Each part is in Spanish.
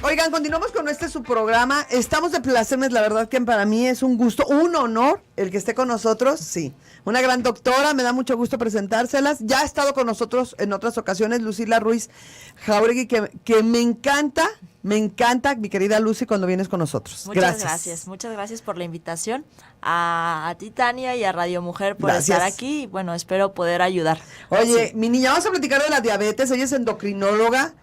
Oigan, continuamos con su programa. Estamos de placermes, la verdad que para mí es un gusto, un honor el que esté con nosotros. Sí, una gran doctora, me da mucho gusto presentárselas. Ya ha estado con nosotros en otras ocasiones Lucila Ruiz Jauregui, que me encanta, mi querida Lucy, cuando vienes con nosotros. Muchas gracias por la invitación. A ti, Tania, y a Radio Mujer por estar aquí. Bueno, espero poder ayudar. Oye, mi niña, vamos a platicar de la diabetes. Ella es endocrinóloga.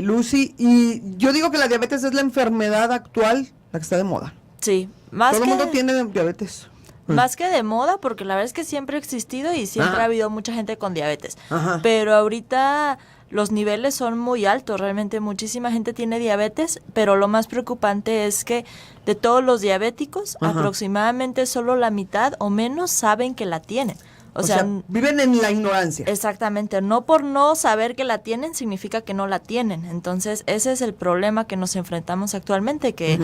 Lucy, y yo digo que la diabetes es la enfermedad actual, la que está de moda. Sí, todo el mundo tiene diabetes. Más que de moda, porque la verdad es que siempre ha existido y siempre ha habido mucha gente con diabetes. Ajá. Pero ahorita los niveles son muy altos, realmente muchísima gente tiene diabetes, pero lo más preocupante es que de todos los diabéticos, aproximadamente solo la mitad o menos saben que la tienen. O sea, viven en la ignorancia. Exactamente, no por no saber que la tienen significa que no la tienen. Entonces, ese es el problema que nos enfrentamos actualmente, que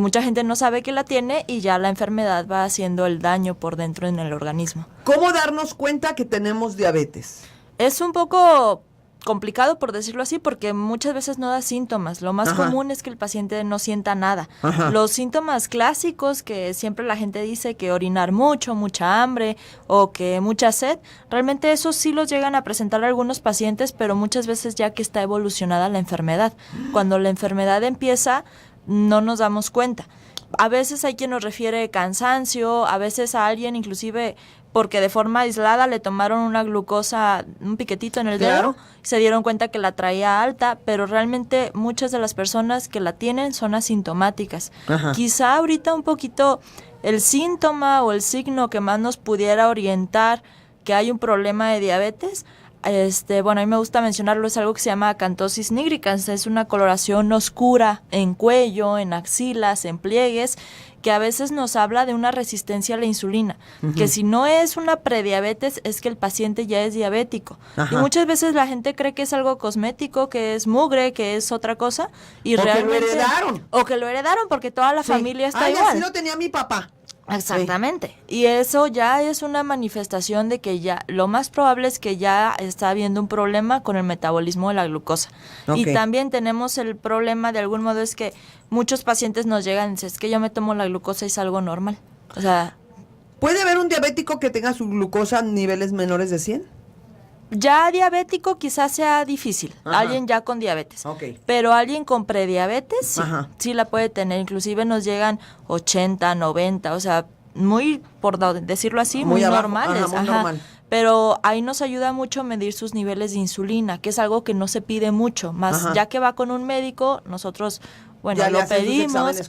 mucha gente no sabe que la tiene y ya la enfermedad va haciendo el daño por dentro en el organismo. ¿Cómo darnos cuenta que tenemos diabetes? Es un poco complicado, por decirlo así, porque muchas veces no da síntomas. Lo más común es que el paciente no sienta nada. Los síntomas clásicos que siempre la gente dice, que orinar mucho, mucha hambre o que mucha sed, realmente esos sí los llegan a presentar algunos pacientes, pero muchas veces ya que está evolucionada la enfermedad. Cuando la enfermedad empieza, no nos damos cuenta. A veces hay quien nos refiere cansancio, a veces a alguien inclusive porque de forma aislada le tomaron una glucosa, un piquetito en el dedo, y se dieron cuenta que la traía alta, pero realmente muchas de las personas que la tienen son asintomáticas. Quizá ahorita un poquito el síntoma o el signo que más nos pudiera orientar que hay un problema de diabetes, bueno, a mí me gusta mencionarlo, es algo que se llama acantosis nigricans, es una coloración oscura en cuello, en axilas, en pliegues, que a veces nos habla de una resistencia a la insulina, que si no es una prediabetes es que el paciente ya es diabético. Y muchas veces la gente cree que es algo cosmético, que es mugre, que es otra cosa, y realmente... O que lo heredaron, porque toda la familia está igual. Así lo tenía mi papá. Exactamente, y eso ya es una manifestación de que ya, lo más probable es que ya está habiendo un problema con el metabolismo de la glucosa. Y también tenemos el problema, de algún modo, es que muchos pacientes nos llegan y dicen, es que yo me tomo la glucosa y salgo normal. O sea, ¿puede haber un diabético que tenga su glucosa a niveles menores de 100? Ya diabético quizás sea difícil, alguien ya con diabetes, pero alguien con prediabetes sí la puede tener, inclusive nos llegan 80, 90, o sea, muy, por decirlo así, muy normales. Normal. Pero ahí nos ayuda mucho medir sus niveles de insulina, que es algo que no se pide mucho, más ya que va con un médico, nosotros... Bueno, ya lo pedimos,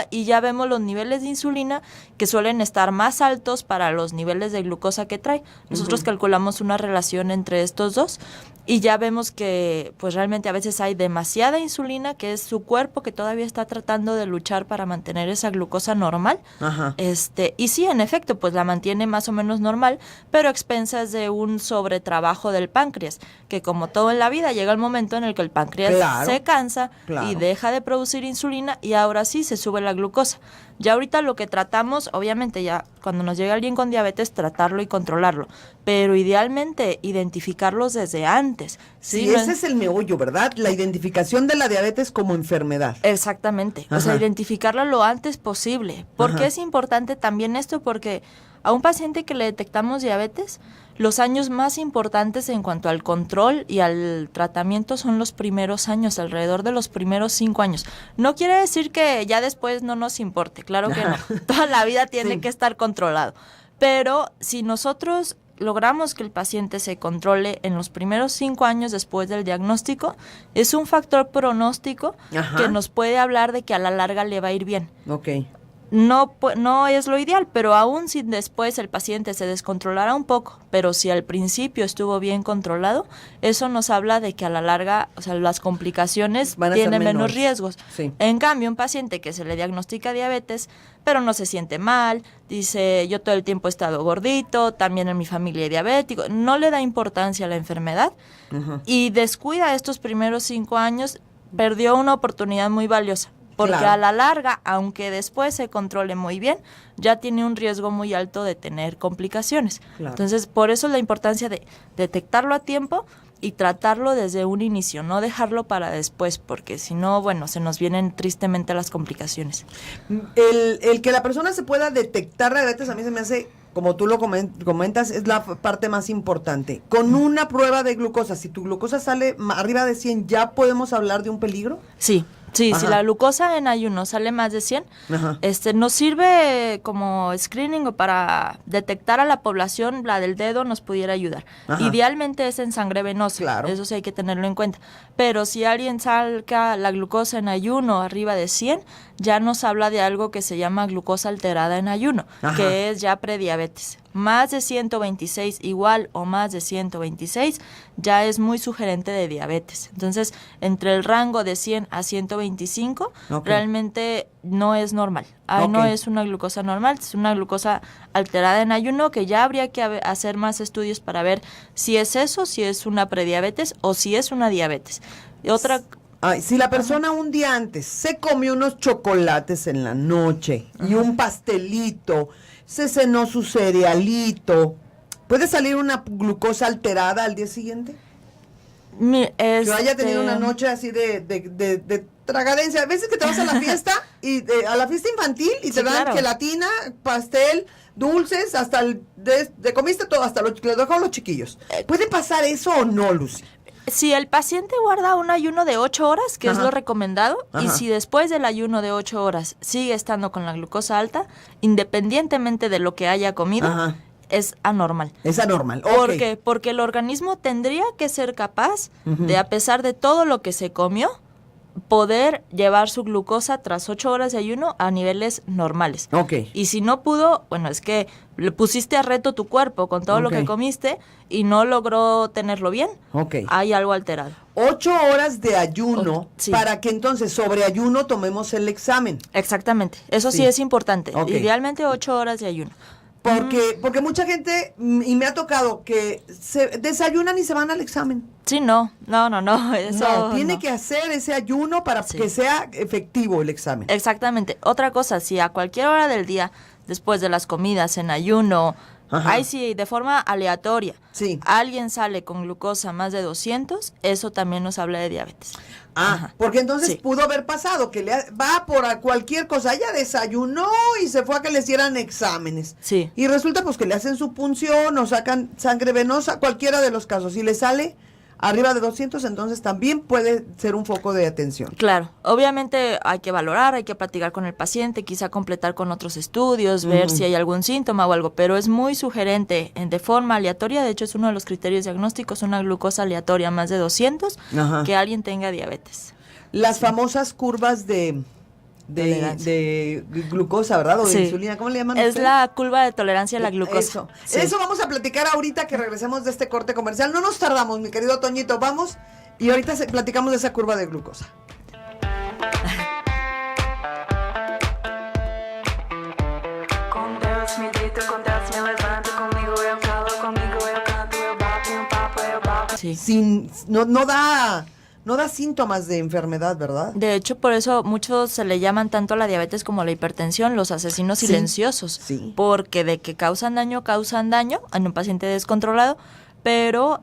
y ya vemos los niveles de insulina que suelen estar más altos para los niveles de glucosa que trae. Nosotros calculamos una relación entre estos dos y ya vemos que pues realmente a veces hay demasiada insulina, que es su cuerpo que todavía está tratando de luchar para mantener esa glucosa normal. Y sí, en efecto, pues la mantiene más o menos normal, pero a expensas de un sobretrabajo del páncreas, que como todo en la vida llega el momento en el que el páncreas se cansa y deja de producir insulina y ahora sí se sube la glucosa. Ya ahorita lo que tratamos, obviamente ya cuando nos llega alguien con diabetes, tratarlo y controlarlo, pero idealmente identificarlos desde antes. Sí, ese es el meollo, ¿verdad? La identificación de la diabetes como enfermedad. Exactamente, o sea, identificarla lo antes posible. ¿Por qué es importante también esto? Porque a un paciente que le detectamos diabetes, los años más importantes en cuanto al control y al tratamiento son los primeros años, alrededor de los primeros 5 años. No quiere decir que ya después no nos importe, claro que no. Toda la vida tiene que estar controlado. Pero si nosotros logramos que el paciente se controle en los primeros 5 años después del diagnóstico, es un factor pronóstico que nos puede hablar de que a la larga le va a ir bien. No es lo ideal, pero aún si después el paciente se descontrolara un poco, pero si al principio estuvo bien controlado, eso nos habla de que a la larga, o sea, las complicaciones tienen menos riesgos. En cambio, un paciente que se le diagnostica diabetes, pero no se siente mal, dice, yo todo el tiempo he estado gordito, también en mi familia hay diabético, no le da importancia a la enfermedad y descuida estos primeros 5 años, perdió una oportunidad muy valiosa. porque Claro. a la larga, aunque después se controle muy bien, ya tiene un riesgo muy alto de tener complicaciones. Claro. Entonces, por eso la importancia de detectarlo a tiempo y tratarlo desde un inicio, no dejarlo para después, porque si no, bueno, se nos vienen tristemente las complicaciones. El que la persona se pueda detectar la diabetes a mí se me hace, como tú lo comentas, es la parte más importante. Con una prueba de glucosa, si tu glucosa sale arriba de 100, ¿ya podemos hablar de un peligro? Sí, sí, Ajá. si la glucosa en ayuno sale más de 100, Ajá. nos sirve como screening o para detectar a la población, la del dedo nos pudiera ayudar. Ajá. Idealmente es en sangre venosa, Claro. eso sí hay que tenerlo en cuenta. Pero si alguien saca la glucosa en ayuno arriba de 100, ya nos habla de algo que se llama glucosa alterada en ayuno, Ajá. que es ya prediabetes. Más de 126 igual o más de 126 ya es muy sugerente de diabetes. Entonces, entre el rango de 100 a 125 Ok. realmente no es normal. Ahí no Ok. es una glucosa normal, es una glucosa alterada en ayuno que ya habría que hacer más estudios para ver si es eso, si es una prediabetes o si es una diabetes. Y otra... Ay, si la persona un día antes se comió unos chocolates en la noche y un pastelito, se cenó su cerealito, ¿puede salir una glucosa alterada al día siguiente? Que haya tenido una noche así de tragadencia. A veces que te vas a la fiesta, a la fiesta infantil y te Sí, dan claro. gelatina, pastel, dulces, hasta te comiste todo, hasta lo dejaron los chiquillos. ¿Puede pasar eso o no, Lucy? Si el paciente guarda un ayuno de 8 horas, que Ajá. es lo recomendado, y Ajá. si después del ayuno de 8 horas sigue estando con la glucosa alta, independientemente de lo que haya comido, Ajá. es anormal. Es anormal. ¿Por Ok. qué? Porque el organismo tendría que ser capaz Ujú. de, a pesar de todo lo que se comió, poder llevar su glucosa tras 8 horas de ayuno a niveles normales. Ok. Y si no pudo, bueno, es que le pusiste a reto tu cuerpo con todo lo Ok. que comiste y no logró tenerlo bien. Ok. Hay algo alterado. 8 horas de ayuno Sí. para que entonces sobre ayuno tomemos el examen. Exactamente. Eso sí, Sí. es importante. Ok. Idealmente 8 horas de ayuno. Porque mucha gente, y me ha tocado, que se desayunan y se van al examen. Sí, no. Eso No, tiene no. que hacer ese ayuno para Sí. que sea efectivo el examen. Exactamente. Otra cosa, si a cualquier hora del día, después de las comidas, en ayuno, Ajá. ahí sí, de forma aleatoria, Sí. alguien sale con glucosa más de 200, eso también nos habla de diabetes. Ajá. Porque entonces Sí. pudo haber pasado que va por cualquier cosa, ella desayunó y se fue a que le hicieran exámenes. Sí. Y resulta pues que le hacen su punción o sacan sangre venosa, cualquiera de los casos. Si le sale arriba de 200, entonces también puede ser un foco de atención. Claro, obviamente hay que valorar, hay que platicar con el paciente, quizá completar con otros estudios, ver si hay algún síntoma o algo, pero es muy sugerente de forma aleatoria, de hecho es uno de los criterios diagnósticos, una glucosa aleatoria más de 200, Ajá. que alguien tenga diabetes. Las famosas curvas de glucosa, ¿verdad? O de Sí. insulina, ¿cómo le llaman Es ustedes? la curva de tolerancia a la glucosa. Eso. Sí. Eso vamos a platicar ahorita que regresemos de este corte comercial. No nos tardamos, mi querido Toñito. Vamos y ahorita platicamos de esa curva de glucosa. Com Deus me deito, com Deus me levanto, comigo eu falo, comigo eu canto, eu bato em um papo, eu bato. Sí. No da síntomas de enfermedad, ¿verdad? De hecho, por eso muchos se le llaman tanto a la diabetes como a la hipertensión, los asesinos Sí, silenciosos, sí. porque de que causan daño en un paciente descontrolado, pero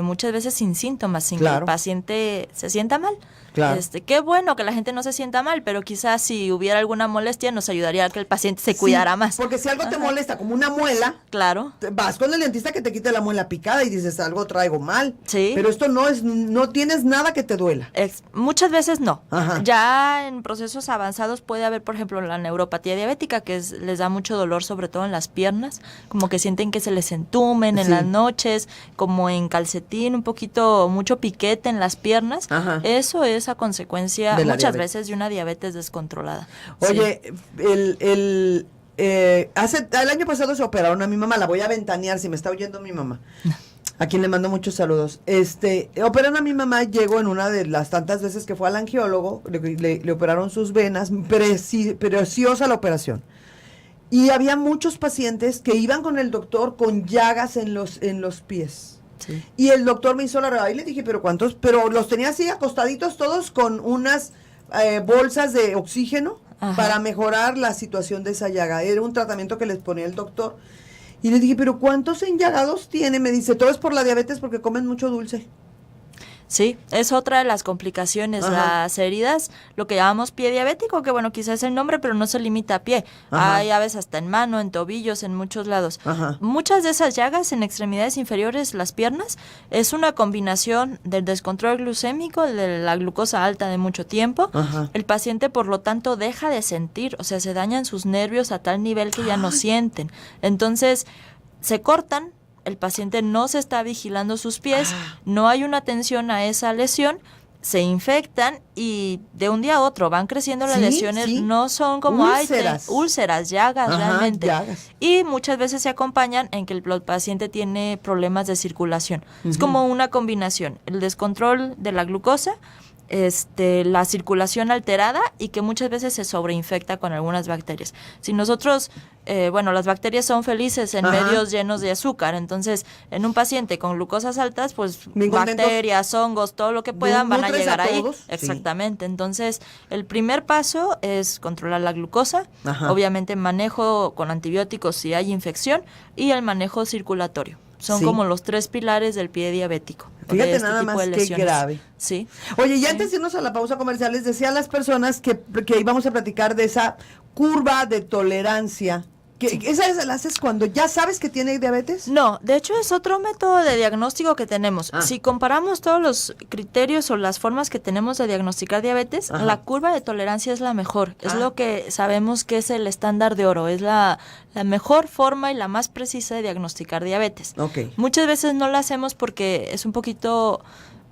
muchas veces sin síntomas, sin que Claro. el paciente se sienta mal. Claro. Qué bueno que la gente no se sienta mal, pero quizás si hubiera alguna molestia nos ayudaría a que el paciente se cuidara Sí, más. Porque si algo te Ajá. molesta, como una muela, Claro. vas con el dentista que te quite la muela picada y dices, algo traigo mal. Sí. Pero esto no tienes nada que te duela. Muchas veces no. Ajá. Ya en procesos avanzados puede haber, por ejemplo, la neuropatía diabética, que les da mucho dolor, sobre todo en las piernas, como que sienten que se les entumen en Sí. las noches, como en calcetín, mucho piquete en las piernas. Ajá. Eso es a consecuencia De la muchas diabetes. veces de una diabetes descontrolada. Oye, el año pasado se operaron a mi mamá, la voy a ventanear si me está oyendo mi mamá, a quien le mando muchos saludos. Operaron a mi mamá, llegó en una de las tantas veces que fue al angiólogo, le operaron sus venas, preciosa la operación. Y había muchos pacientes que iban con el doctor con llagas en los pies. Sí. Y el doctor me hizo la reba y le dije, ¿pero cuántos? Pero los tenía así acostaditos todos con unas bolsas de oxígeno Ajá. para mejorar la situación de esa llaga. Era un tratamiento que les ponía el doctor. Y le dije, ¿pero cuántos enllagados tiene? Me dice, todo es por la diabetes porque comen mucho dulce. Sí, es otra de las complicaciones, Ajá. las heridas, lo que llamamos pie diabético, que bueno, quizás es el nombre, pero no se limita a pie. Ajá. Hay a veces hasta en mano, en tobillos, en muchos lados. Ajá. Muchas de esas llagas en extremidades inferiores, las piernas, es una combinación del descontrol glucémico, de la glucosa alta de mucho tiempo. Ajá. El paciente, por lo tanto, deja de sentir, o sea, se dañan sus nervios a tal nivel que ya no sienten. Entonces, se cortan. El paciente no se está vigilando sus pies, no hay una atención a esa lesión, se infectan y de un día a otro van creciendo las Sí, lesiones, sí. no son como úlceras, llagas Ajá, realmente. llagas. Y muchas veces se acompañan en que el paciente tiene problemas de circulación. Es como una combinación, el descontrol de la glucosa, la circulación alterada y que muchas veces se sobreinfecta con algunas bacterias. Si nosotros, las bacterias son felices en Ajá. medios llenos de azúcar, entonces en un paciente con glucosas altas, pues Bien contentos. bacterias, hongos, todo lo que puedan van a Nutres llegar a ahí. todos. Sí. Exactamente. Entonces, el primer paso es controlar la glucosa, Ajá. obviamente manejo con antibióticos si hay infección y el manejo circulatorio. Son Sí. como los 3 pilares del pie diabético. Fíjate de este nada tipo más de qué lesiones. grave. Sí. Oye, y antes de irnos a la pausa comercial, les decía a las personas que íbamos a platicar de esa curva de tolerancia. ¿Esa la haces cuando ya sabes que tiene diabetes? No, de hecho es otro método de diagnóstico que tenemos. Ah. Si comparamos todos los criterios o las formas que tenemos de diagnosticar diabetes, Ajá. la curva de tolerancia es la mejor. Es Ah. lo que sabemos que es el estándar de oro. Es la mejor forma y la más precisa de diagnosticar diabetes. Ok. Muchas veces no la hacemos porque es un poquito,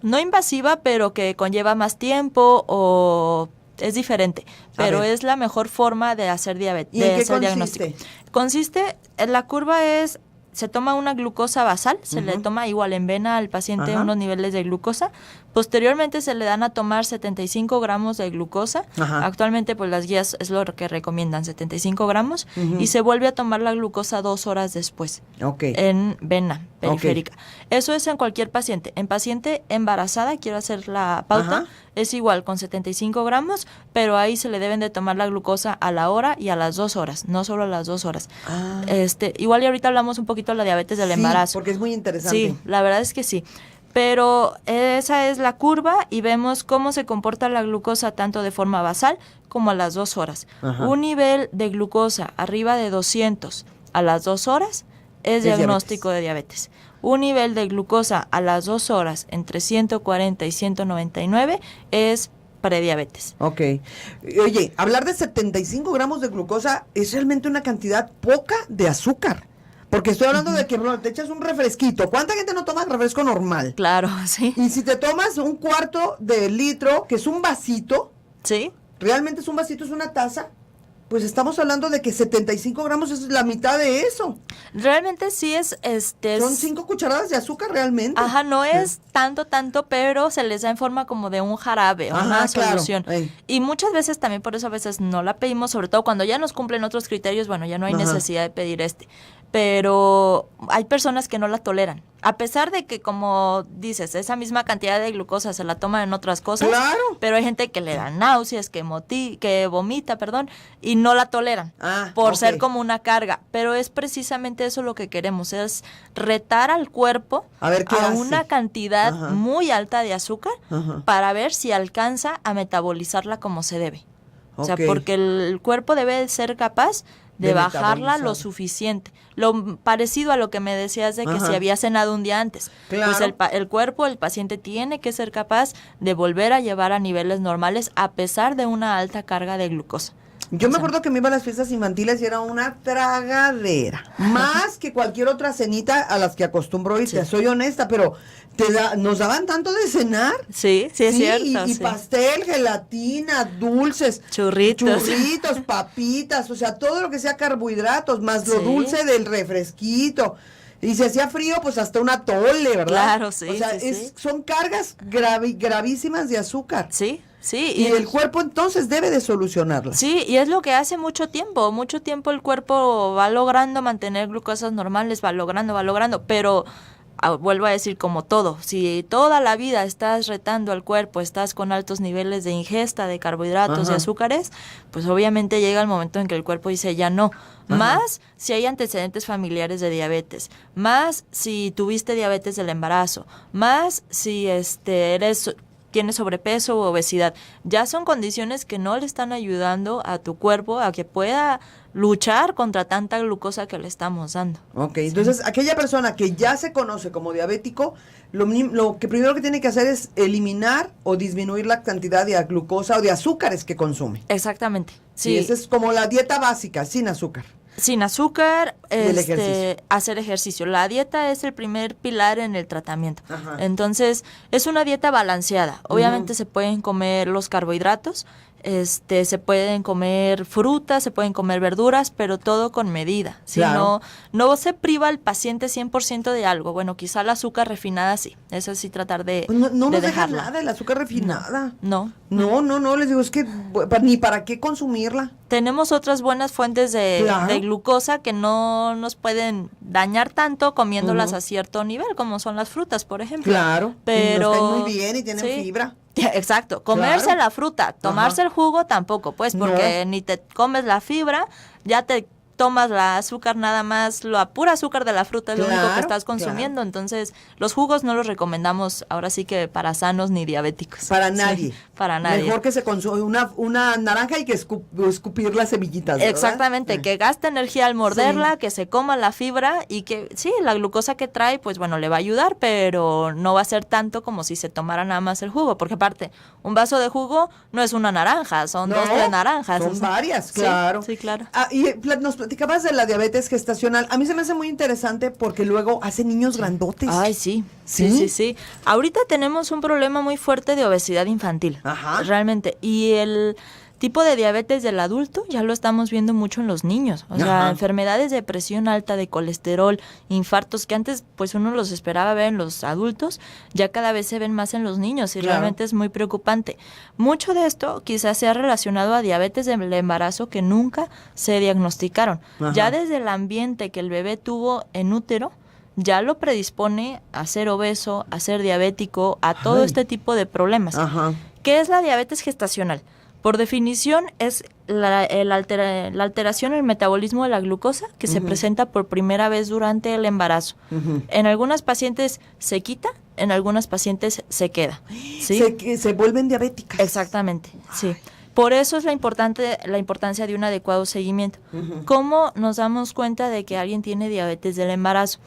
no invasiva, pero que conlleva más tiempo o es diferente, pero ver. es la mejor forma de hacer diabetes, ¿Y en de qué hacer consiste? diagnóstico. Consiste, la curva es, se toma una glucosa basal, se le toma igual en vena al paciente Ajá. unos niveles de glucosa, posteriormente se le dan a tomar 75 gramos de glucosa, Ajá. actualmente pues las guías es lo que recomiendan, 75 gramos, Ujú. y se vuelve a tomar la glucosa 2 horas después Ok. en vena periférica. Eso es en cualquier paciente. En paciente embarazada, quiero hacer la pauta, Ajá. es igual con 75 gramos, pero ahí se le deben de tomar la glucosa a la hora y a las 2 horas, no solo a las 2 horas. Ah. Igual y ahorita hablamos un poquito de la diabetes del Sí, embarazo. porque es muy interesante. Sí, la verdad es que sí. Pero esa es la curva y vemos cómo se comporta la glucosa tanto de forma basal como a las 2 horas. Ajá. Un nivel de glucosa arriba de 200 a las 2 horas es diagnóstico de diabetes. Un nivel de glucosa a las 2 horas entre 140 y 199 es prediabetes. Ok. Oye, hablar de 75 gramos de glucosa es realmente una cantidad poca de azúcar. Porque estoy hablando de que te echas un refresquito. ¿Cuánta gente no toma refresco normal? Claro, sí. Y si te tomas un cuarto de litro, que es un vasito, Sí, realmente es un vasito, es una taza, pues estamos hablando de que 75 gramos es la mitad de eso. realmente sí es Son 5 cucharadas de azúcar realmente. Ajá, no es tanto, pero se les da en forma como de un jarabe o Ajá, una claro. solución. Ey. Y muchas veces también por eso a veces no la pedimos, sobre todo cuando ya nos cumplen otros criterios, bueno, ya no hay Ajá. necesidad de pedir pero hay personas que no la toleran. A pesar de que, como dices, esa misma cantidad de glucosa se la toman en otras cosas, Claro. pero hay gente que le da náuseas, que vomita, y no la toleran por ok. ser como una carga. Pero es precisamente eso lo que queremos, es retar al cuerpo A ver qué hace. una cantidad Ajá. muy alta de azúcar Ajá. para ver si alcanza a metabolizarla como se debe. O sea, Ok. porque el cuerpo debe ser capaz de bajarla metabolizar. lo suficiente. Lo parecido a lo que me decías de que Ajá. si había cenado un día antes. Claro. Pues el cuerpo, el paciente tiene que ser capaz de volver a llevar a niveles normales a pesar de una alta carga de glucosa. Yo O me sea, acuerdo que me iba a las fiestas infantiles y era una tragadera. Más que cualquier otra cenita a las que acostumbro ir, Sí. te soy honesta, pero nos daban tanto de cenar. Sí, es cierto. Y sí. pastel, gelatina, dulces, Churritos. papitas, o sea, todo lo que sea carbohidratos, más lo Sí. dulce del refresquito. Y si hacía frío, pues hasta una tole, ¿verdad? Claro, sí, O sea, sí, sí. son cargas gravísimas de azúcar. Sí, sí. Y el cuerpo entonces debe de solucionarlas. Sí, y es lo que hace mucho tiempo el cuerpo va logrando mantener glucosas normales, va logrando, pero vuelvo a decir, como todo, si toda la vida estás retando al cuerpo, estás con altos niveles de ingesta de carbohidratos y azúcares, pues obviamente llega el momento en que el cuerpo dice ya no. Más si hay antecedentes familiares de diabetes, más si tuviste diabetes del embarazo, más si tienes sobrepeso u obesidad. Ya son condiciones que no le están ayudando a tu cuerpo a que pueda luchar contra tanta glucosa que le estamos dando. Ok, entonces aquella persona que ya se conoce como diabético, lo que primero que tiene que hacer es eliminar o disminuir la cantidad de glucosa o de azúcares que consume. Exactamente. Sí, esa es como la dieta básica, sin azúcar. Sin azúcar, el ejercicio. hacer ejercicio. La dieta es el primer pilar en el tratamiento. Ajá. Entonces, es una dieta balanceada. Obviamente se pueden comer los carbohidratos, se pueden comer frutas, se pueden comer verduras, pero todo con medida. Si Claro. no se priva al paciente 100% de algo. Bueno, quizá la azúcar refinada sí. Eso sí tratar de Pues no de nos deja dejarla. nada el azúcar refinada. No. No, les digo, es que ni para qué consumirla. Tenemos otras buenas fuentes Claro. de glucosa que no nos pueden dañar tanto comiéndolas a cierto nivel, como son las frutas, por ejemplo. Claro, Pero y nos caen muy bien y tienen sí. fibra. Exacto, comerse Claro. la fruta, tomarse Ajá. el jugo tampoco, pues, porque ni te comes la fibra, ya te tomas la azúcar nada más, la pura azúcar de la fruta es lo único que Claro, estás consumiendo, entonces los jugos no los recomendamos ahora sí que para sanos ni diabéticos. Para Sí, nadie. para nadie. Mejor que se consume una naranja y que escupir las semillitas, ¿verdad? Exactamente, que gaste energía al morderla, que se coma la fibra y que sí, la glucosa que trae, pues bueno, le va a ayudar, pero no va a ser tanto como si se tomara nada más el jugo, porque aparte, un vaso de jugo no es una naranja, son No, 2, 3 naranjas. son o sea, varias, sí, claro. Sí, claro. Y nos platicabas de la diabetes gestacional. A mí se me hace muy interesante porque luego hace niños grandotes. Ay, sí. ¿Sí? Sí, sí, sí. Ahorita tenemos un problema muy fuerte de obesidad infantil. Ajá. Realmente. Y el tipo de diabetes del adulto ya lo estamos viendo mucho en los niños. O sea, Ajá. enfermedades de presión alta, de colesterol, infartos, que antes pues uno los esperaba ver en los adultos, ya cada vez se ven más en los niños y Claro. realmente es muy preocupante. Mucho de esto quizás sea relacionado a diabetes del embarazo que nunca se diagnosticaron. Ajá. Ya desde el ambiente que el bebé tuvo en útero, ya lo predispone a ser obeso, a ser diabético, a todo Ay. este tipo de problemas. Ajá. ¿Qué es la diabetes gestacional? Por definición es la alteración en el metabolismo de la glucosa que se presenta por primera vez durante el embarazo. En algunas pacientes se quita, en algunas pacientes se queda. ¿Sí? Se vuelven diabéticas. Exactamente, sí. Por eso es la importancia de un adecuado seguimiento. ¿Cómo nos damos cuenta de que alguien tiene diabetes del embarazo?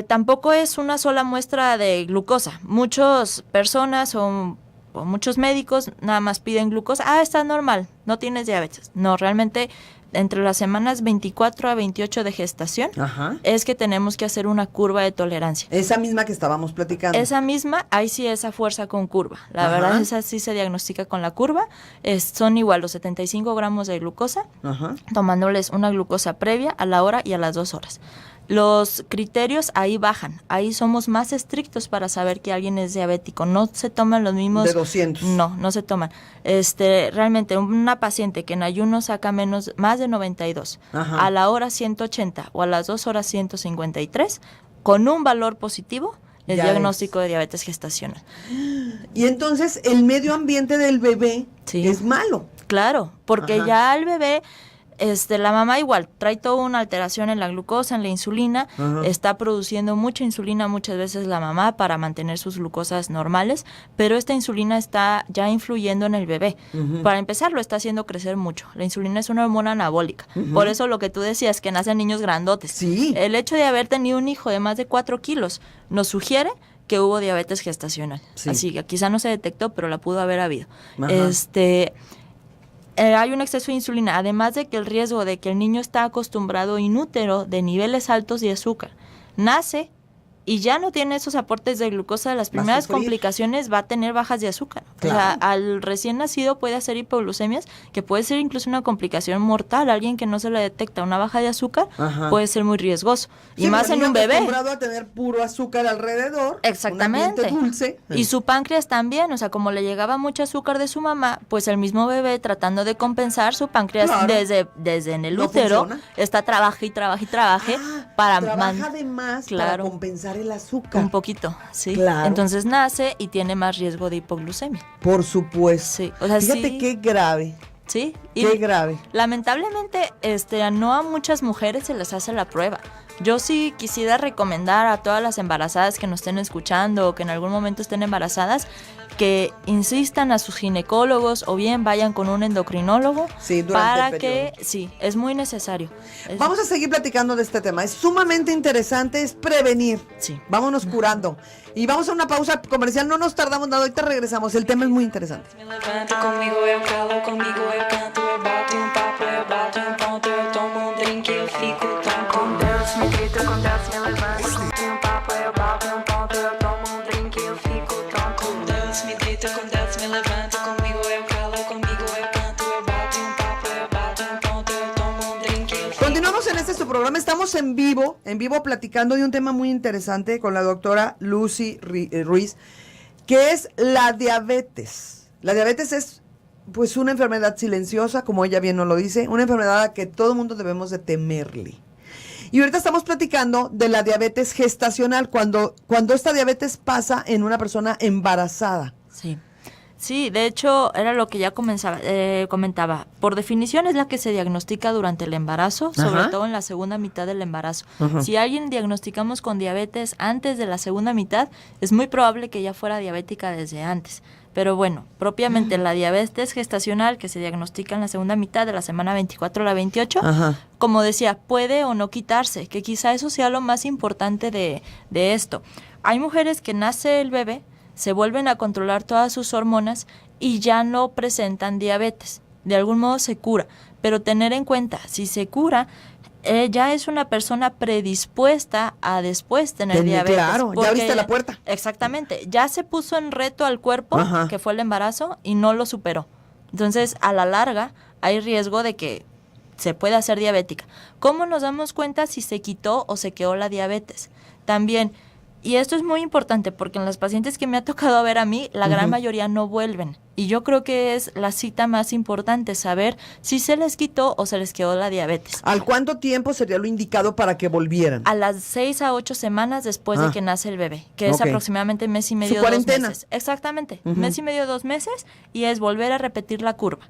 Tampoco es una sola muestra de glucosa. Muchas personas o muchos médicos nada más piden glucosa. Ah, está normal, no tienes diabetes. No, realmente entre las semanas 24 a 28 de gestación Ajá. es que tenemos que hacer una curva de tolerancia. Esa misma que estábamos platicando. Esa misma, ahí sí esa fuerza con curva. La Ajá. verdad, esa sí se diagnostica con la curva. Son igual los 75 gramos de glucosa, Ajá. tomándoles una glucosa previa a la hora y a las 2 horas. Los criterios ahí bajan. Ahí somos más estrictos para saber que alguien es diabético. No se toman los mismos... De 200. No se toman. Realmente, una paciente que en ayuno saca más de 92, Ajá. a la hora 180 o a las 2 horas 153, con un valor positivo, el Ya diagnóstico de diabetes gestacional. Y entonces el medio ambiente del bebé Sí. es malo. Claro, porque Ajá. ya el bebé, la mamá igual trae toda una alteración en la glucosa, en la insulina, Ajá. está produciendo mucha insulina muchas veces la mamá para mantener sus glucosas normales, pero esta insulina está ya influyendo en el bebé. Para empezar, lo está haciendo crecer mucho. La insulina es una hormona anabólica. Por eso lo que tú decías, que nacen niños grandotes. Sí. El hecho de haber tenido un hijo de más de 4 kilos nos sugiere que hubo diabetes gestacional. Sí. Así que quizá no se detectó, pero la pudo haber habido. Ajá. Hay un exceso de insulina, además de que el riesgo de que el niño está acostumbrado in útero de niveles altos de azúcar, nace y ya no tiene esos aportes de glucosa, las Va a primeras sufrir. complicaciones va a tener bajas de azúcar. Claro. O sea, al recién nacido puede hacer hipoglucemias, que puede ser incluso una complicación mortal. Alguien que no se le detecta una baja de azúcar Ajá. puede ser muy riesgoso. Sí, Y más pero en niño un bebé. acostumbrado a tener puro azúcar alrededor. Exactamente. Un ambiente dulce. Y su páncreas también, o sea, como le llegaba mucho azúcar de su mamá, pues el mismo bebé tratando de compensar su páncreas Claro. desde en el No útero, funciona. está trabaje y trabaje y trabaje. Ah, trabaja de más para compensar el azúcar. Un poquito, sí. Claro. Entonces nace y tiene más riesgo de hipoglucemia. Por supuesto. Sí. O sea, fíjate qué grave. Sí. Qué grave. Lamentablemente, no a muchas mujeres se les hace la prueba. Yo sí quisiera recomendar a todas las embarazadas que nos estén escuchando o que en algún momento estén embarazadas que insistan a sus ginecólogos o bien vayan con un endocrinólogo para que sí, es muy necesario. Vamos a seguir platicando de este tema. Es sumamente interesante, es prevenir. Sí. Vámonos curando. Y vamos a una pausa comercial, no nos tardamos nada, ahorita regresamos. El tema es muy interesante. Me levanto, conmigo eu calo, conmigo eu canto, eu bato papo, eu bato ponto, eu tomo drink, eu fico tonto. Com Deus me grito, com Deus me levanto, papo, eu bato ponto, eu tomo drink, eu fico tonto. Com Deus me grito, com Deus me levanto, conmigo eu calo, conmigo eu canto, eu bato papo, eu bato ponto, eu tomo drink, eu fico. Continuamos en su programa, estamos en vivo platicando de un tema muy interesante con la doctora Lucy Ruiz, que es la diabetes. La diabetes es pues una enfermedad silenciosa, como ella bien nos lo dice, una enfermedad a que todo mundo debemos de temerle. Y ahorita estamos platicando de la diabetes gestacional, cuando esta diabetes pasa en una persona embarazada. Sí. Sí, de hecho, era lo que ya comentaba. Por definición es la que se diagnostica durante el embarazo, sobre todo en la segunda mitad del embarazo. Si a alguien diagnosticamos con diabetes antes de la segunda mitad, es muy probable que ya fuera diabética desde antes. Pero bueno, propiamente la diabetes gestacional que se diagnostica en la segunda mitad de la semana 24 a la 28, como decía, puede o no quitarse, que quizá eso sea lo más importante de esto. Hay mujeres que nace el bebé, se vuelven a controlar todas sus hormonas y ya no presentan diabetes. De algún modo se cura, pero tener en cuenta, si se cura, ya es una persona predispuesta a después tener diabetes. Claro, ya abriste la puerta. Exactamente, ya se puso en reto al cuerpo, que fue el embarazo, y no lo superó. Entonces, a la larga, hay riesgo de que se pueda hacer diabética. ¿Cómo nos damos cuenta si se quitó o se quedó la diabetes? También, y esto es muy importante porque en las pacientes que me ha tocado ver a mí, la gran mayoría no vuelven. Y yo creo que es la cita más importante, saber si se les quitó o se les quedó la diabetes. ¿Al cuánto tiempo sería lo indicado para que volvieran? A las 6 a 8 semanas después de que nace el bebé, que es aproximadamente mes y medio, 2 meses. Exactamente, mes y medio, 2 meses, y es volver a repetir la curva.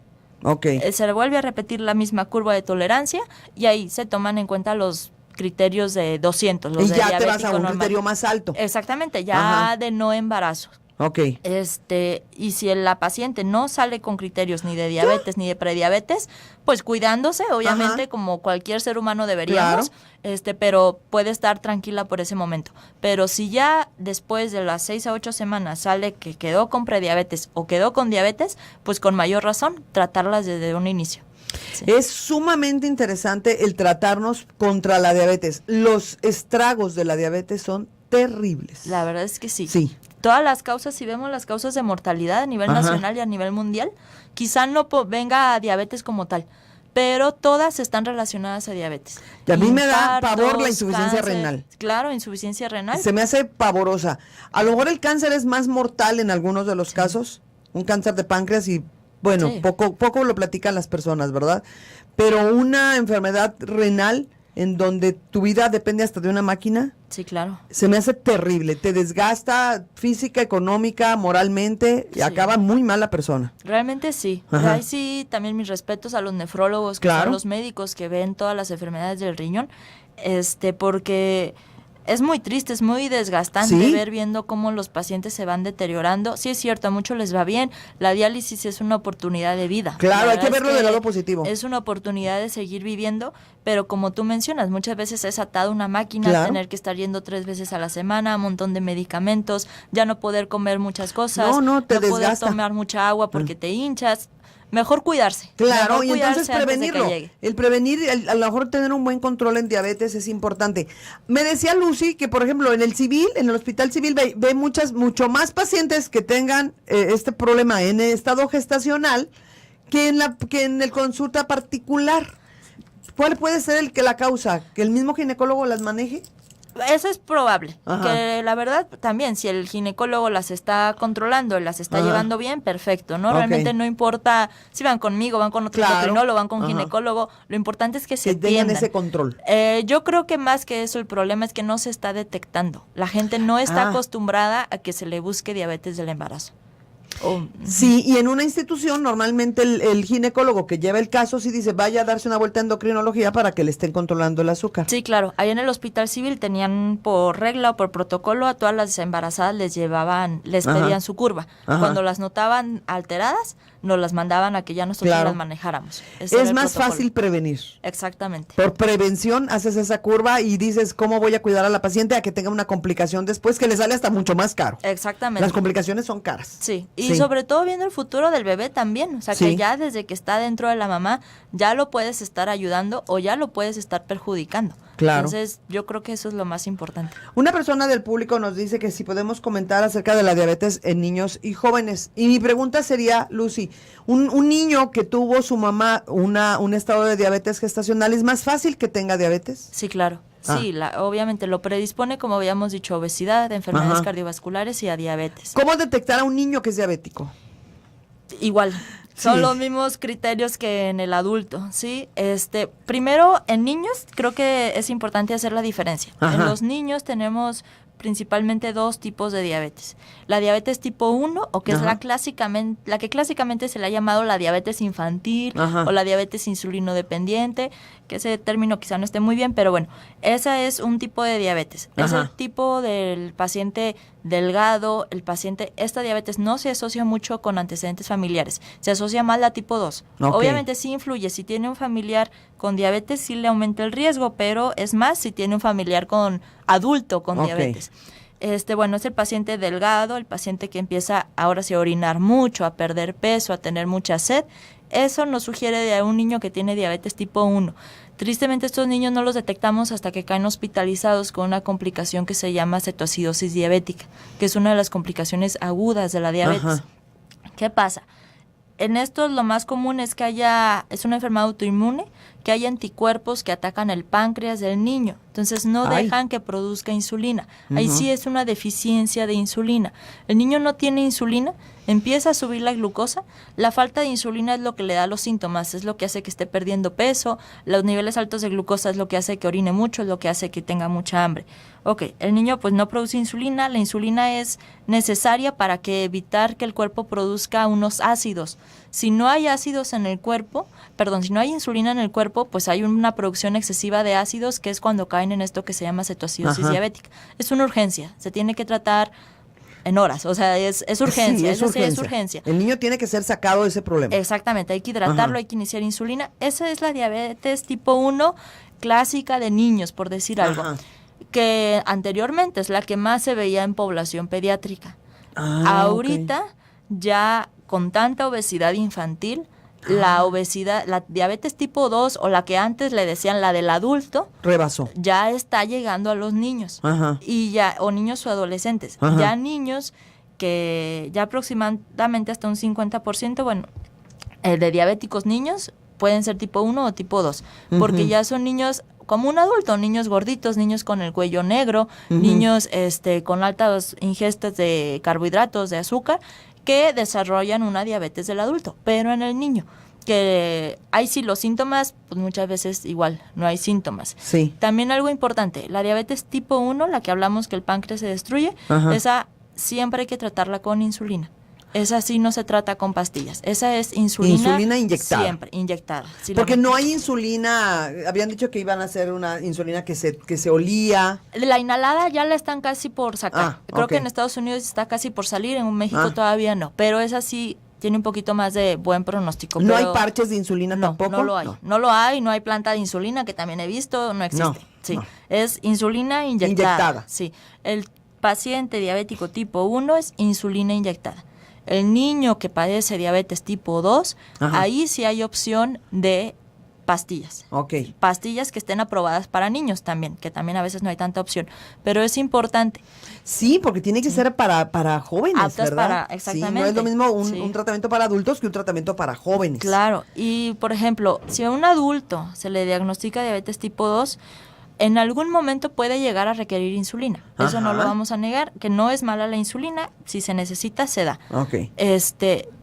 Se vuelve a repetir la misma curva de tolerancia y ahí se toman en cuenta los criterios de 200, los y de ya te vas a un normal. criterio más alto. Exactamente, ya de no embarazo. Y si la paciente no sale con criterios ni de diabetes ni de prediabetes, pues cuidándose, obviamente, como cualquier ser humano deberíamos, pero puede estar tranquila por ese momento. Pero si ya después de las 6 a 8 semanas sale que quedó con prediabetes o quedó con diabetes, pues con mayor razón tratarlas desde un inicio. Sí. Es sumamente interesante el tratarnos contra la diabetes. Los estragos de la diabetes son terribles. La verdad es que sí. Sí. Todas las causas, si vemos las causas de mortalidad a nivel nacional y a nivel mundial, quizá no venga a diabetes como tal, pero todas están relacionadas a diabetes. Y a mí me da pavor la insuficiencia renal. Claro, insuficiencia renal. Se me hace pavorosa. A lo mejor el cáncer es más mortal en algunos de los casos, un cáncer de páncreas y bueno, poco lo platican las personas, ¿verdad? Pero una enfermedad renal en donde tu vida depende hasta de una máquina. Sí, claro. Se me hace terrible, te desgasta física, económica, moralmente, y acaba muy mal la persona. Realmente sí. Ahí sí, también mis respetos a los nefrólogos, que son los médicos que ven todas las enfermedades del riñón, porque es muy triste, es muy desgastante ver viendo cómo los pacientes se van deteriorando. Sí es cierto, a muchos les va bien, la diálisis es una oportunidad de vida. Claro, hay que verlo del lado positivo. Es una oportunidad de seguir viviendo, pero como tú mencionas, muchas veces es atado a una máquina, tener que estar yendo 3 veces a la semana, un montón de medicamentos, ya no poder comer muchas cosas, no poder tomar mucha agua porque te hinchas. Mejor cuidarse. Claro, y entonces prevenirlo. El prevenir, a lo mejor tener un buen control en diabetes es importante. Me decía Lucy que, por ejemplo, en el hospital civil ve mucho más pacientes que tengan este problema en estado gestacional que en el consulta particular. ¿Cuál puede ser la causa? ¿Que el mismo ginecólogo las maneje? Eso es probable, Ajá. que la verdad también, si el ginecólogo las está controlando, las está Ajá. llevando bien, perfecto, ¿no? Ok. Realmente no importa si van conmigo, van con otro Claro. endocrinólogo, van con Ajá. ginecólogo, lo importante es que se Que tengan atiendan. ese control. Yo creo que más que eso, el problema es que no se está detectando. La gente no está acostumbrada a que se le busque diabetes del embarazo. Sí, y en una institución normalmente el ginecólogo que lleva el caso sí dice, vaya a darse una vuelta a endocrinología para que le estén controlando el azúcar. Sí, claro. Ahí en el hospital civil tenían por regla o por protocolo a todas las embarazadas les Ajá. pedían su curva. Ajá. Cuando las notaban alteradas, nos las mandaban a que ya nosotros Claro. las manejáramos. Ese era Es el más protocolo. fácil prevenir. Exactamente. Por prevención haces esa curva y dices, ¿cómo voy a cuidar a la paciente a que tenga una complicación después que le sale hasta mucho más caro? Exactamente. Las complicaciones son caras. Sí, y Sí. sobre todo viendo el futuro del bebé también, o sea, Sí. que ya desde que está dentro de la mamá, ya lo puedes estar ayudando o ya lo puedes estar perjudicando. Claro. Entonces, yo creo que eso es lo más importante. Una persona del público nos dice que si podemos comentar acerca de la diabetes en niños y jóvenes. Y mi pregunta sería, Lucy, un niño que tuvo su mamá un estado de diabetes gestacional, ¿es más fácil que tenga diabetes? Sí, claro. Ah. Sí, obviamente lo predispone, como habíamos dicho, a obesidad, enfermedades Ajá. cardiovasculares y a diabetes. ¿Cómo detectar a un niño que es diabético? Igual, son Sí. los mismos criterios que en el adulto, ¿sí? Primero, en niños creo que es importante hacer la diferencia. Ajá. En los niños tenemos principalmente dos tipos de diabetes. La diabetes tipo 1, o que es Ajá. la que clásicamente se le ha llamado la diabetes infantil Ajá. o la diabetes insulino dependiente, que ese término quizá no esté muy bien, pero bueno, esa es un tipo de diabetes. Es Ajá. el tipo del paciente delgado, esta diabetes no se asocia mucho con antecedentes familiares, se asocia más a la tipo 2. Ok. Obviamente sí influye, si tiene un familiar con diabetes sí le aumenta el riesgo, pero es más si tiene un familiar con adulto con Ok. diabetes. Bueno, es el paciente delgado, el paciente que empieza ahora sí a orinar mucho, a perder peso, a tener mucha sed. Eso nos sugiere de un niño que tiene diabetes tipo 1. Tristemente estos niños no los detectamos hasta que caen hospitalizados con una complicación que se llama cetoacidosis diabética, que es una de las complicaciones agudas de la diabetes. Ajá. ¿Qué pasa? En estos lo más común es que es una enfermedad autoinmune, que hay anticuerpos que atacan el páncreas del niño. Entonces no Ay. dejan que produzca insulina. Ahí Ujú. sí es una deficiencia de insulina. El niño no tiene insulina, empieza a subir la glucosa. La falta de insulina es lo que le da los síntomas, es lo que hace que esté perdiendo peso. Los niveles altos de glucosa es lo que hace que orine mucho, es lo que hace que tenga mucha hambre. Ok, el niño pues no produce insulina. La insulina es necesaria para evitar que el cuerpo produzca unos ácidos. Si no hay ácidos en el cuerpo, si no hay insulina en el cuerpo, pues hay una producción excesiva de ácidos, que es cuando caen en esto que se llama cetoacidosis Ajá. diabética. Es una urgencia, se tiene que tratar en horas, o sea, es urgencia, Sí, es urgencia. El niño tiene que ser sacado de ese problema. Exactamente, hay que hidratarlo, Ajá. hay que iniciar insulina. Esa es la diabetes tipo 1 clásica de niños, por decir algo, Ajá. que anteriormente es la que más se veía en población pediátrica. Ah, Ahorita, ya con tanta obesidad infantil, la diabetes tipo 2, o la que antes le decían la del adulto, ok. Rebasó. ya está llegando a los niños. Ajá. O niños o adolescentes. Ajá. Ya niños que ya aproximadamente hasta un 50%, de diabéticos niños pueden ser tipo 1 o tipo 2, porque Ujú. ya son niños como un adulto, niños gorditos, niños con el cuello negro, Ujú. niños con altas ingestas de carbohidratos, de azúcar, que desarrollan una diabetes del adulto, pero en el niño, que hay sí los síntomas, pues muchas veces igual, no hay síntomas. Sí. También algo importante, la diabetes tipo 1, la que hablamos que el páncreas se destruye, Ajá. esa siempre hay que tratarla con insulina. Esa sí no se trata con pastillas. Esa es insulina. Insulina inyectada. Siempre, inyectada. Sí, Porque no hay insulina, habían dicho que iban a hacer una insulina que se olía. La inhalada ya la están casi por sacar. Ah, Creo ok. que en Estados Unidos está casi por salir, en México Ah. todavía no. Pero esa sí tiene un poquito más de buen pronóstico. ¿No hay pero parches de insulina no, tampoco? no lo hay. No lo hay, no hay planta de insulina, que también he visto, no existe. No, Sí, no. es insulina inyectada. Inyectada. Sí, el paciente diabético tipo 1 es insulina inyectada. El niño que padece diabetes tipo 2, Ajá. ahí sí hay opción de pastillas. Ok. Pastillas que estén aprobadas para niños también, que también a veces no hay tanta opción. Pero es importante. Sí, porque tiene que ser para jóvenes, Aptas ¿verdad? para- Sí, no es exactamente. lo mismo Sí. un tratamiento para adultos que un tratamiento para jóvenes. Claro, y por ejemplo, si a un adulto se le diagnostica diabetes tipo 2, en algún momento puede llegar a requerir insulina. Eso no Ajá. lo vamos a negar, que no es mala la insulina, si se necesita, se da. Ok.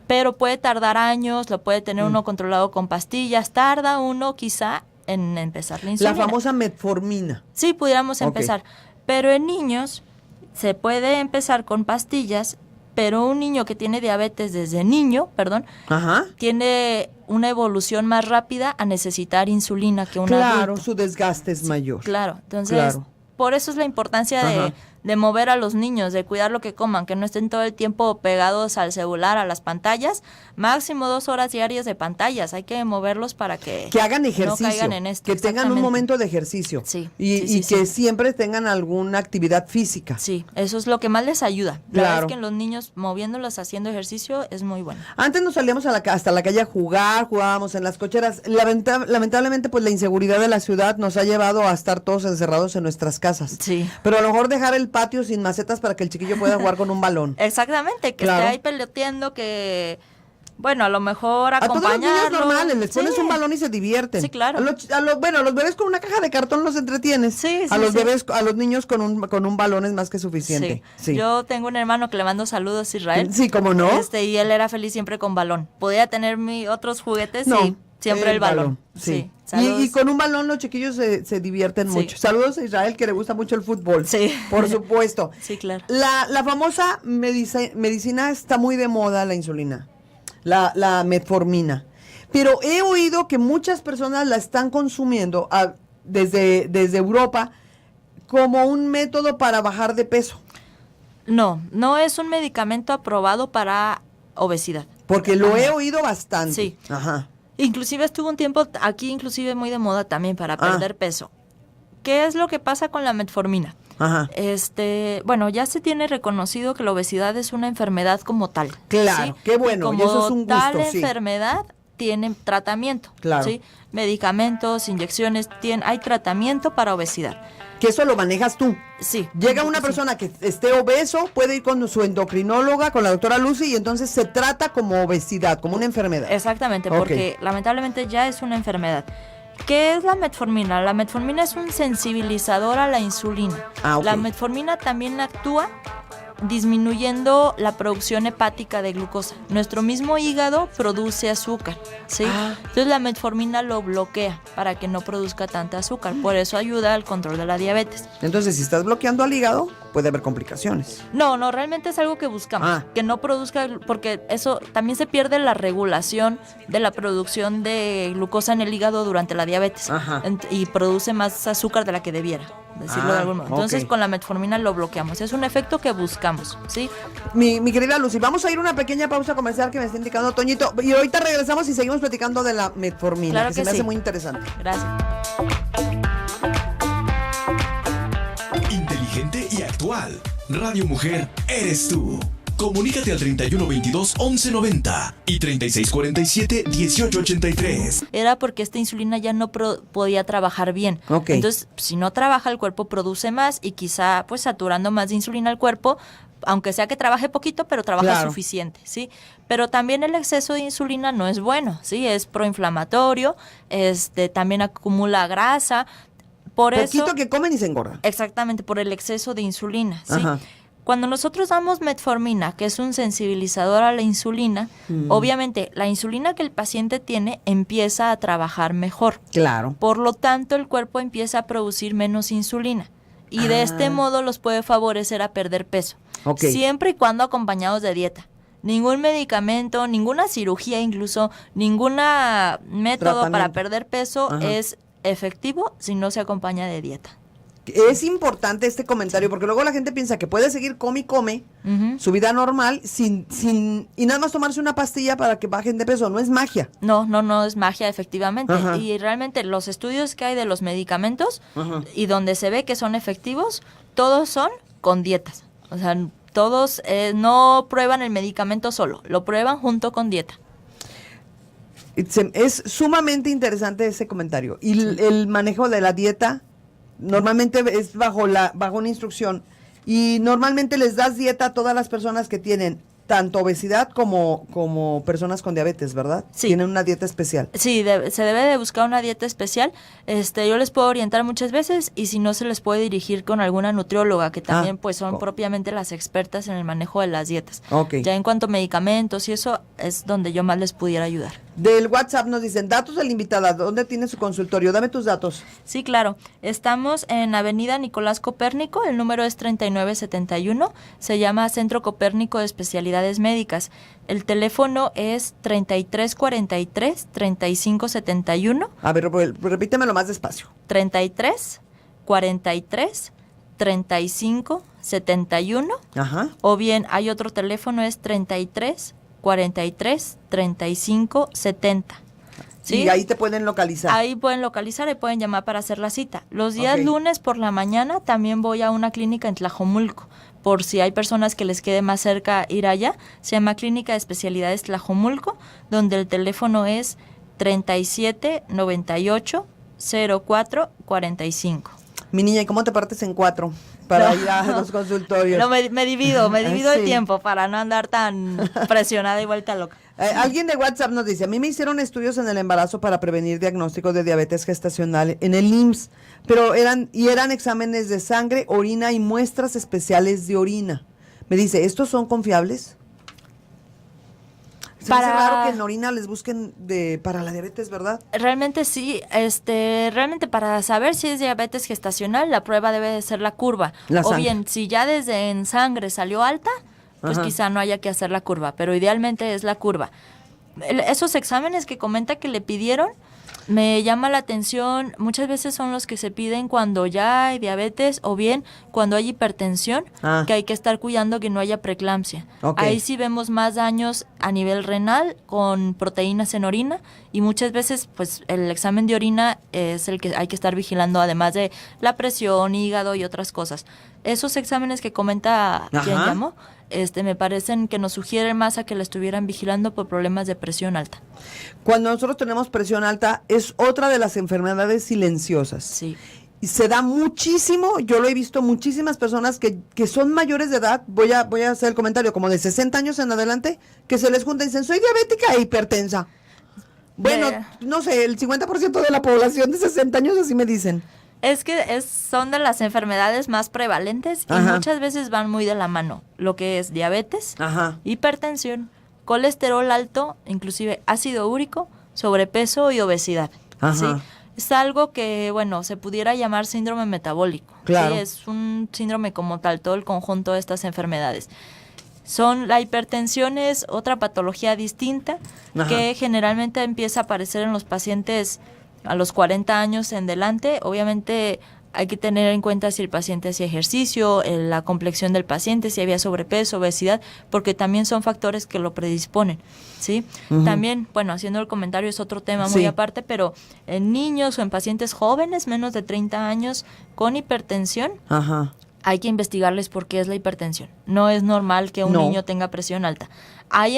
Pero puede tardar años, lo puede tener uno controlado con pastillas, tarda uno quizá en empezar la insulina. La famosa metformina. Sí, pudiéramos Ok. empezar. Pero en niños se puede empezar con pastillas, pero un niño que tiene diabetes desde niño, Ajá. tiene una evolución más rápida a necesitar insulina que un Claro, adulto. su desgaste es mayor. Claro, entonces Claro. por eso es la importancia Ajá. de mover a los niños, de cuidar lo que coman, que no estén todo el tiempo pegados al celular, a las pantallas, máximo 2 horas diarias de pantallas, hay que moverlos para que hagan ejercicio, no caigan en esto. que tengan un exactamente. momento de ejercicio. Sí, Y, sí, sí, y que sí. siempre tengan alguna actividad física. Sí, eso es lo que más les ayuda. La verdad Claro. es que los niños moviéndolos, haciendo ejercicio, es muy bueno. Antes nos salíamos hasta la calle a jugar, jugábamos en las cocheras. Lamentablemente, pues la inseguridad de la ciudad nos ha llevado a estar todos encerrados en nuestras casas. Sí. Pero a lo mejor dejar el patio sin macetas para que el chiquillo pueda jugar con un balón. Exactamente, que Claro. esté ahí peloteando, que, bueno, a lo mejor A todos los niños acompañarlo. normales, les pones Sí. un balón y se divierten. Sí, claro. A los bebés con una caja de cartón los entretienes. Sí, a sí, los sí. bebés, a los niños con un balón es más que suficiente. Sí. Yo tengo un hermano que le mando saludos a Israel. Sí, ¿cómo no? Y él era feliz siempre con balón. Podía tener otros juguetes No, y siempre el balón. Sí. Saludos. Y con un balón los chiquillos se divierten Sí. mucho. Saludos a Israel, que le gusta mucho el fútbol. Sí. Por supuesto. Sí, claro. La famosa medicina está muy de moda, la insulina. La metformina. Pero he oído que muchas personas la están consumiendo desde Europa como un método para bajar de peso. No es un medicamento aprobado para obesidad. Porque lo Ajá. he oído bastante. Sí. Ajá. Inclusive estuvo un tiempo aquí, inclusive muy de moda también para perder peso. ¿Qué es lo que pasa con la metformina? Ajá. Bueno, ya se tiene reconocido que la obesidad es una enfermedad como tal. Claro, ¿sí? qué bueno, Y y como eso es un tal gusto, sí. enfermedad tiene tratamiento. Claro. ¿sí? Medicamentos, inyecciones, hay tratamiento para obesidad. Que eso lo manejas tú. Sí. Llega una Sí. persona que esté obeso, puede ir con su endocrinóloga, con la doctora Lucy, y entonces se trata como obesidad, como una enfermedad. Exactamente, Ok. porque lamentablemente ya es una enfermedad. ¿Qué es la metformina? La metformina es un sensibilizador a la insulina. Ah, ok. La metformina también actúa disminuyendo la producción hepática de glucosa. Nuestro mismo hígado produce azúcar, ¿sí? Ah. Entonces la metformina lo bloquea para que no produzca tanta azúcar. Por eso ayuda al control de la diabetes. Entonces, si estás bloqueando al hígado, puede haber complicaciones. No, realmente es algo que buscamos, Ah. que no produzca, porque eso también se pierde la regulación de la producción de glucosa en el hígado durante la diabetes. Ajá. Y produce más azúcar de la que debiera, decirlo Ah, de algún modo. Entonces ok. con la metformina lo bloqueamos, es un efecto que buscamos, ¿sí? Mi querida Lucy, vamos a ir a una pequeña pausa comercial que me está indicando Toñito. Y ahorita regresamos y seguimos platicando de la metformina, Claro que se que me hace sí. muy interesante. Gracias. Inteligente y actual. Radio Mujer eres tú. Comunícate al 3122 1190 y 3647 1883. Era porque esta insulina ya no podía trabajar bien. Ok. Entonces, si no trabaja, el cuerpo produce más y quizá pues saturando más de insulina al cuerpo, aunque sea que trabaje poquito, pero trabaja Claro. suficiente, ¿sí? Pero también el exceso de insulina no es bueno, ¿sí? Es proinflamatorio, también acumula grasa. Por Poquito eso, que comen y se engordan. exactamente, por el exceso de insulina, ¿sí? Ajá. Cuando nosotros damos metformina, que es un sensibilizador a la insulina, obviamente la insulina que el paciente tiene empieza a trabajar mejor. Claro. Por lo tanto, el cuerpo empieza a producir menos insulina. Y de este modo los puede favorecer a perder peso. Ok. Siempre y cuando acompañados de dieta. Ningún medicamento, ninguna cirugía incluso, ningún método para Tratamiento. perder peso Ajá. es efectivo si no se acompaña de dieta. Es importante este comentario porque luego la gente piensa que puede seguir come y come Ujú. su vida normal y nada más tomarse una pastilla para que bajen de peso. No es magia. No es magia, efectivamente. Ajá. Y realmente los estudios que hay de los medicamentos Ajá. y donde se ve que son efectivos, todos son con dietas. O sea, todos no prueban el medicamento solo, lo prueban junto con dieta. Es sumamente interesante ese comentario. Y el manejo de la dieta normalmente es bajo una instrucción. Y normalmente les das dieta a todas las personas que tienen tanto obesidad como personas con diabetes, ¿verdad? Sí. Tienen una dieta especial. Sí, se debe de buscar una dieta especial. Yo les puedo orientar muchas veces y si no se les puede dirigir con alguna nutrióloga que también pues son propiamente las expertas en el manejo de las dietas. Okay. Ya en cuanto a medicamentos y eso es donde yo más les pudiera ayudar. Del WhatsApp nos dicen, datos de la invitada, ¿dónde tiene su consultorio? Dame tus datos. Sí, claro. Estamos en Avenida Nicolás Copérnico, el número es 3971, se llama Centro Copérnico de Especialidades Médicas. El teléfono es 3343-3571. A ver, repítemelo más despacio. 3343-3571. Ajá. O bien hay otro teléfono, es 3343-3570. ¿Sí? Y ahí te pueden localizar. Ahí pueden localizar y pueden llamar para hacer la cita. Los días Ok. lunes por la mañana también voy a una clínica en Tlajomulco, por si hay personas que les quede más cerca ir allá. Se llama Clínica de Especialidades Tlajomulco, donde el teléfono es 3798-0445. Mi niña, ¿y cómo te partes en 4 para ir a los consultorios? No, me divido el Sí. tiempo para no andar tan presionada y vuelta loca. Alguien de WhatsApp nos dice, a mí me hicieron estudios en el embarazo para prevenir diagnósticos de diabetes gestacional en el IMSS, pero eran exámenes de sangre, orina y muestras especiales de orina. Me dice, ¿estos son confiables? Se me hace raro que en orina les busquen para la diabetes, ¿verdad? Realmente sí, realmente para saber si es diabetes gestacional, la prueba debe de ser la curva. La sangre. Bien, si ya desde en sangre salió alta, pues Ajá. quizá no haya que hacer la curva, pero idealmente es la curva. Esos exámenes que comenta que le pidieron, me llama la atención, muchas veces son los que se piden cuando ya hay diabetes o bien cuando hay hipertensión, que hay que estar cuidando que no haya preeclampsia. Ok. Ahí sí vemos más daños a nivel renal con proteínas en orina y muchas veces pues el examen de orina es el que hay que estar vigilando, además de la presión, hígado y otras cosas. Esos exámenes que comenta quien Ajá. llamó, me parecen que nos sugieren más a que la estuvieran vigilando por problemas de presión alta. Cuando nosotros tenemos presión alta, es otra de las enfermedades silenciosas. Sí. Y se da muchísimo, yo lo he visto, muchísimas personas que son mayores de edad, voy a hacer el comentario, como de 60 años en adelante, que se les junta y dicen, soy diabética e hipertensa. Bueno, no sé, el 50% de la población de 60 años así me dicen. Es que son de las enfermedades más prevalentes y Ajá. muchas veces van muy de la mano, lo que es diabetes, Ajá. hipertensión, colesterol alto, inclusive ácido úrico, sobrepeso y obesidad. Ajá. ¿Sí? Es algo que, bueno, se pudiera llamar síndrome metabólico. Claro. Sí, es un síndrome como tal, todo el conjunto de estas enfermedades. La hipertensión es otra patología distinta. Ajá. Que generalmente empieza a aparecer en los pacientes a los 40 años en delante. Obviamente hay que tener en cuenta si el paciente hacía ejercicio, la complexión del paciente, si había sobrepeso, obesidad, porque también son factores que lo predisponen, ¿sí? Ujú. También, bueno, haciendo el comentario es otro tema Sí. muy aparte, pero en niños o en pacientes jóvenes, menos de 30 años, con hipertensión, Ajá. hay que investigarles por qué es la hipertensión. No es normal que un No. niño tenga presión alta. Hay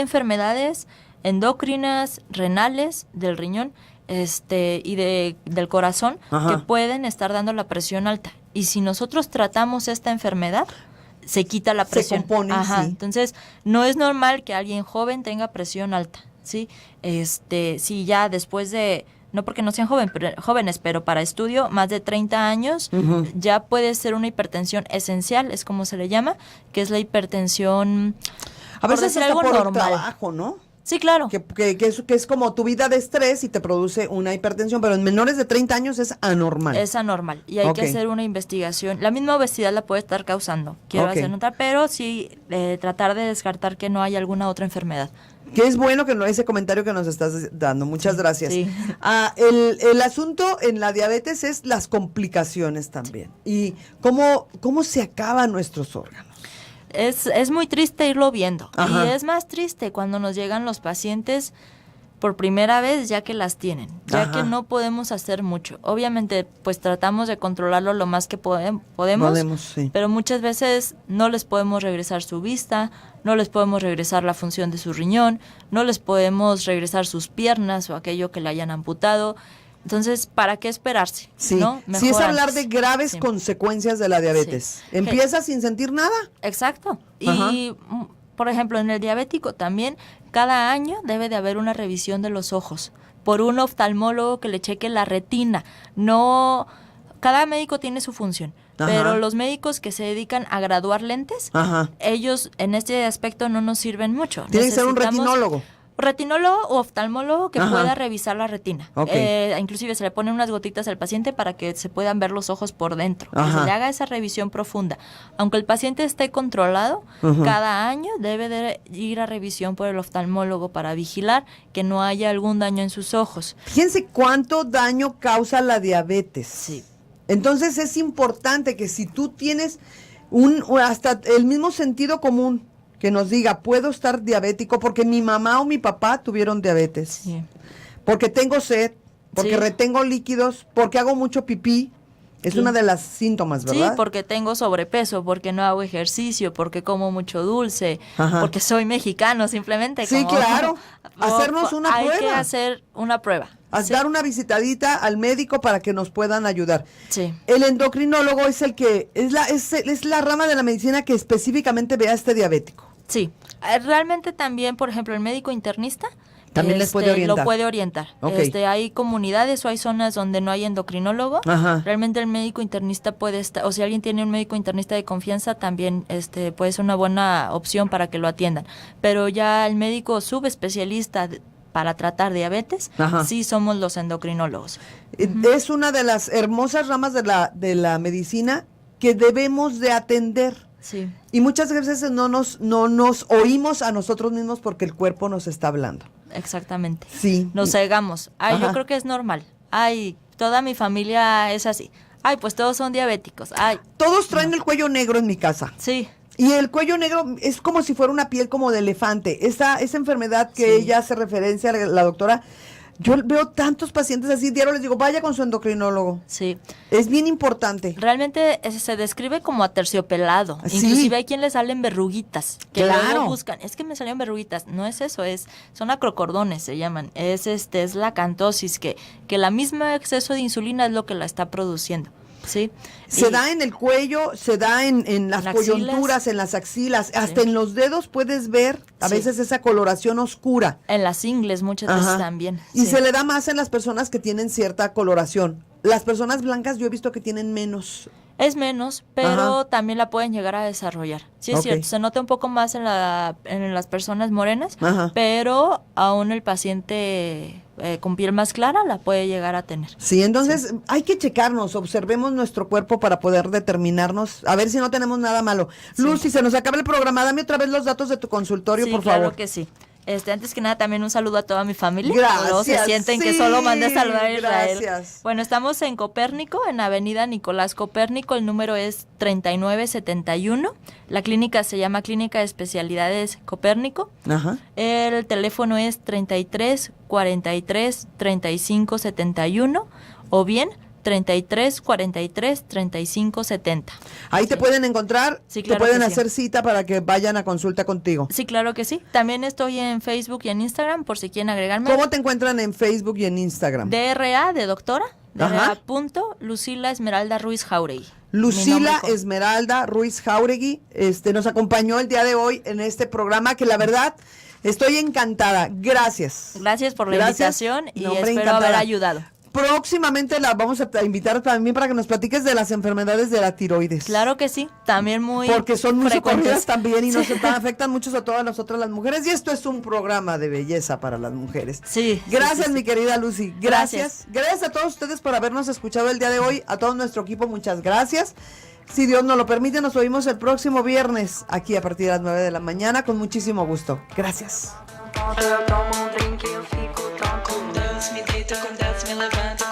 endocrinas, renales, del riñón, y del corazón, Ajá. que pueden estar dando la presión alta. Y si nosotros tratamos esta enfermedad, se quita la Se presión. compone, Ajá. sí. Entonces, no es normal que alguien joven tenga presión alta, ¿sí? Si ya después de, no porque no sean jóvenes, pero para estudio, más de 30 años, Ujú. ya puede ser una hipertensión esencial, es como se le llama, que es la hipertensión, A por veces decir hasta algo por el normal. trabajo, ¿no? Sí, claro. Que es como tu vida de estrés y te produce una hipertensión, pero en menores de 30 años es anormal. Es anormal y hay Ok. que hacer una investigación. La misma obesidad la puede estar causando, quiero Ok. hacer notar, pero sí tratar de descartar que no haya alguna otra enfermedad. Que es bueno que ese comentario que nos estás dando. Muchas gracias. Sí. El asunto en la diabetes es las complicaciones también. Y cómo se acaban nuestros órganos. Es muy triste irlo viendo. Ajá. Y es más triste cuando nos llegan los pacientes por primera vez ya que las tienen, ya Ajá. que no podemos hacer mucho. Obviamente, pues tratamos de controlarlo lo más que podemos, Podemos, sí. pero muchas veces no les podemos regresar su vista, no les podemos regresar la función de su riñón, no les podemos regresar sus piernas o aquello que le hayan amputado. Entonces, ¿para qué esperarse? Sí, ¿no? sí es Mejor hablar antes. de graves Sí. consecuencias de la diabetes. Sí. Empieza sin sentir nada. Exacto. Ajá. Y por ejemplo, en el diabético también, cada año debe de haber una revisión de los ojos por un oftalmólogo que le cheque la retina. No, cada médico tiene su función. Ajá. Pero los médicos que se dedican a graduar lentes, Ajá. ellos en este aspecto no nos sirven mucho. Tiene que ser un Necesitamos retinólogo. retinólogo o oftalmólogo que Ajá. pueda revisar la retina. Ok. Inclusive se le ponen unas gotitas al paciente para que se puedan ver los ojos por dentro. Que Ajá. se le haga esa revisión profunda. Aunque el paciente esté controlado, Ajá. cada año debe de ir a revisión por el oftalmólogo para vigilar que no haya algún daño en sus ojos. Fíjense cuánto daño causa la diabetes. Sí. Entonces es importante que si tú tienes hasta el mismo sentido común que nos diga, puedo estar diabético porque mi mamá o mi papá tuvieron diabetes, Sí. porque tengo sed, porque Sí. retengo líquidos, porque hago mucho pipí, es Sí. una de las síntomas, Sí, ¿verdad? porque tengo sobrepeso, porque no hago ejercicio, porque como mucho dulce, Ajá. porque soy mexicano, simplemente. Sí, como- claro. Hacernos una Hay que prueba. hacer una prueba. Sí. Dar una visitadita al médico para que nos puedan ayudar. Sí. El endocrinólogo es el que es la rama de la medicina que específicamente ve a este diabético. Sí, realmente también, por ejemplo, el médico internista También les puede orientar. lo puede orientar. Ok. Hay comunidades o hay zonas donde no hay endocrinólogo. Ajá. Realmente el médico internista puede estar, o si alguien tiene un médico internista de confianza, también puede ser una buena opción para que lo atiendan. Pero ya el médico subespecialista para tratar diabetes, Ajá. sí somos los endocrinólogos. Es una de las hermosas ramas de la medicina que debemos de atender. Sí. Y muchas veces no nos oímos a nosotros mismos porque el cuerpo nos está hablando. Exactamente. Sí. Nos cegamos. Ay, Ajá. yo creo que es normal. Ay, toda mi familia es así. Ay, pues todos son diabéticos. Ay, Todos traen el cuello negro en mi casa. sí. Y el cuello negro es como si fuera una piel como de elefante. Esa enfermedad que Sí. ella hace referencia, la doctora, yo veo tantos pacientes así, diario les digo, vaya con su endocrinólogo. Sí, Es bien importante. realmente se describe como aterciopelado. Sí. Inclusive hay quien le salen verruguitas, que Claro. luego buscan, es que me salieron verruguitas. No es eso, son acrocordones, se llaman. Es la acantosis, que el mismo exceso de insulina es lo que la está produciendo. Sí. Se Y- da en el cuello, se da en las En coyunturas, axilas. en las axilas, hasta en los dedos puedes ver a Sí. veces esa coloración oscura. En las ingles muchas Ajá. veces también. Y sí. se le da más en las personas que tienen cierta coloración. Las personas blancas yo he visto que tienen menos. Es menos, pero Ajá. también la pueden llegar a desarrollar. Sí, es Ok. cierto, se nota un poco más en las personas morenas, Ajá. pero aún el paciente con piel más clara la puede llegar a tener. Sí, entonces hay que checarnos, observemos nuestro cuerpo para poder determinarnos, a ver si no tenemos nada malo. Sí. Lucy, se nos acaba el programa, dame otra vez los datos de tu consultorio, Sí, por claro favor. que sí. Antes que nada, también un saludo a toda mi familia. Gracias, Luego se sienten que sí, solo mandé a saludar a Israel. gracias. Bueno, estamos en Copérnico, en Avenida Nicolás Copérnico. El número es 3971. La clínica se llama Clínica de Especialidades Copérnico. Ajá. El teléfono es 33 43 35 71 o bien 33 43 35 70. Ahí te pueden encontrar, Sí, te claro pueden que sí. hacer cita para que vayan a consulta contigo. Sí, claro que sí. También estoy en Facebook y en Instagram por si quieren agregarme. ¿Cómo te encuentran en Facebook y en Instagram? DRA de doctora. Ajá. DRA. Lucila Esmeralda Ruiz Jauregui. Mi Lucila nombre Esmeralda Ruiz Jauregui nos acompañó el día de hoy en este programa que la verdad estoy encantada. Gracias. Gracias por la Gracias. invitación y No, hombre, espero encantada. haber ayudado. Próximamente la vamos a invitar también para que nos platiques de las enfermedades de la tiroides. Claro que sí, también muy Porque son muy frecuentes. socorridas también y nos Sí. afectan mucho a todas nosotras las mujeres. Y esto es un programa de belleza para las mujeres. Sí. Gracias, sí, sí, mi sí. querida Lucy. Gracias. Gracias a todos ustedes por habernos escuchado el día de hoy. A todo nuestro equipo, muchas gracias. Si Dios nos lo permite, nos oímos el próximo viernes aquí a partir de las 9 de la mañana con muchísimo gusto. Gracias. Eu tomo um drink e eu fico tonto. Com Deus me deito, com Deus me levanto.